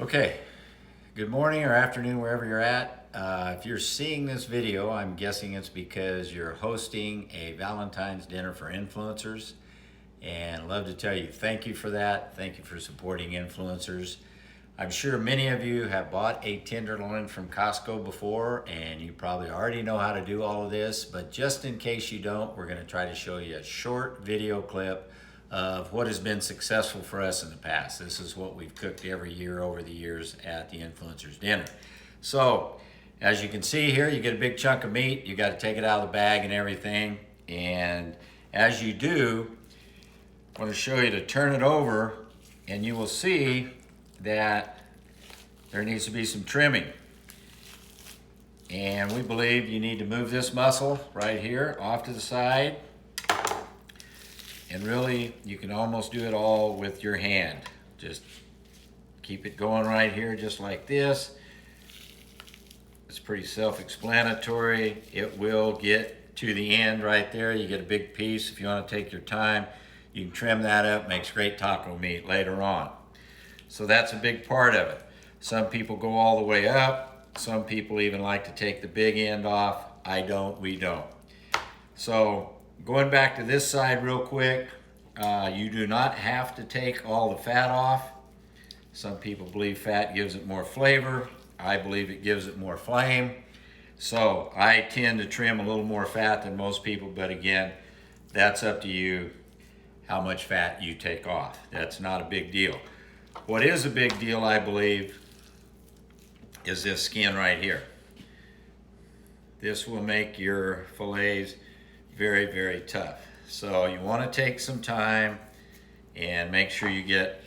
Okay, good morning or afternoon wherever you're at. If you're seeing this video, I'm guessing it's because you're hosting a Valentine's dinner for influencers. And I'd love to tell you thank you for that. Thank you for supporting influencers. I'm sure many of you have bought a tenderloin from Costco before and you probably already know how to do all of this, but just in case you don't, we're going to try to show you a short video clip of what has been successful for us in the past. This is what we've cooked every year over the years at the influencers dinner. So as you can see here, you get a big chunk of meat. You got to take it out of the bag and everything. And as you do, I want to show you to turn it over, and you will see that there needs to be some trimming. And we believe you need to move this muscle right here off to the side. And really, you can almost do it all with your hand. Just keep it going right here, just like this. It's pretty self-explanatory. It will get to the end right there. You get a big piece. If you want to take your time, you can trim that up. Makes great taco meat later on. So that's a big part of it. Some people go all the way up. Some people even like to take the big end off. I don't, we don't. So going back to this side real quick, you do not have to take all the fat off. Some people believe fat gives it more flavor. I believe it gives it more flame. So I tend to trim a little more fat than most people, but again, that's up to you how much fat you take off. That's not a big deal. What is a big deal, I believe, is this skin right here. This will make your fillets very, very tough. So you want to take some time and make sure you get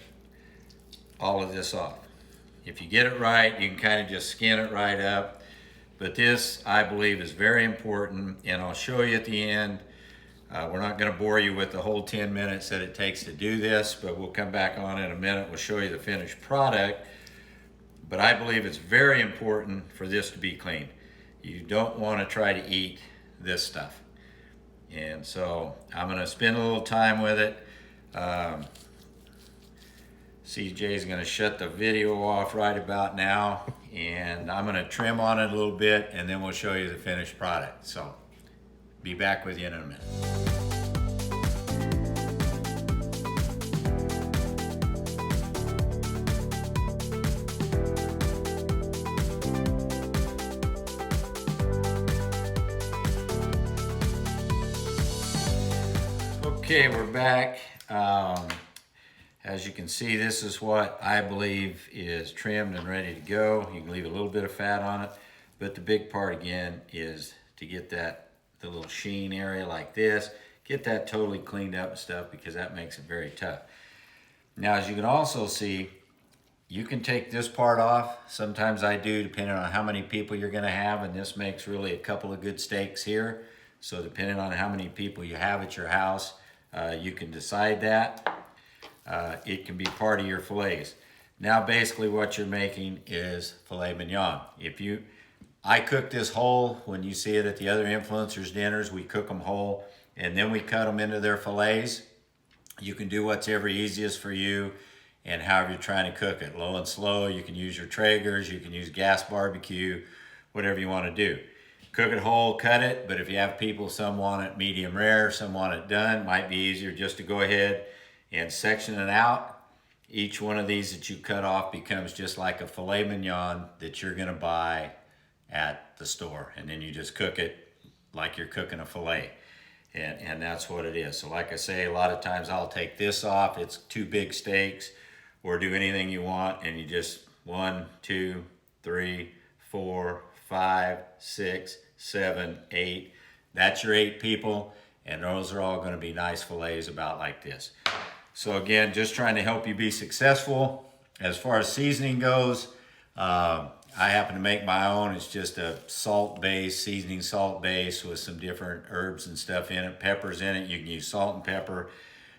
all of this off. If you get it right, you can kind of just skin it right up. But this, I believe, is very important, and I'll show you at the end. We're not going to bore you with the whole 10 minutes that it takes to do this, but we'll come back on in a minute. We'll show you the finished product. But I believe it's very important for this to be clean. You don't want to try to eat this stuff. And so I'm going to spend a little time with it. CJ's going to shut the video off right about now, and I'm going to trim on it a little bit, and then we'll show you the finished product. So be back with you in a minute. Okay, we're back. As you can see, this is what I believe is trimmed and ready to go. You can leave a little bit of fat on it, but the big part again is to get the little sheen area like this, get that totally cleaned up and stuff, because that makes it very tough. Now, as you can also see, you can take this part off. Sometimes I do, depending on how many people you're gonna have, and this makes really a couple of good steaks here. So depending on how many people you have at your house, you can decide that. It can be part of your fillets. Now basically what you're making is filet mignon. I cook this whole. When you see it at the other influencers dinners, we cook them whole and then we cut them into their fillets. You can do whatever easiest for you and however you're trying to cook it. Low and slow, you can use your Traegers, you can use gas barbecue, whatever you want to do. Cook it whole, cut it, but if you have people, some want it medium rare, some want it done, might be easier just to go ahead and section it out. Each one of these that you cut off becomes just like a filet mignon that you're gonna buy at the store. And then you just cook it like you're cooking a filet. And that's what it is. So like I say, a lot of times I'll take this off. It's 2 big steaks, or do anything you want. And you just 1, 2, 3, 4, 5, 6, 7, 8. That's your 8 people. And those are all gonna be nice fillets about like this. So again, just trying to help you be successful. As far as seasoning goes, I happen to make my own. It's just a salt base, seasoning salt base with some different herbs and stuff in it, peppers in it. You can use salt and pepper.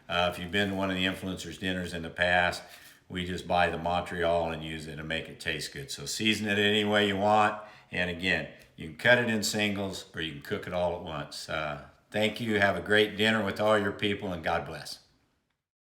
If you've been to one of the influencers dinners in the past, we just buy the Montreal and use it to make it taste good. So season it any way you want. And again, you can cut it in singles or you can cook it all at once. Thank you. Have a great dinner with all your people, and God bless.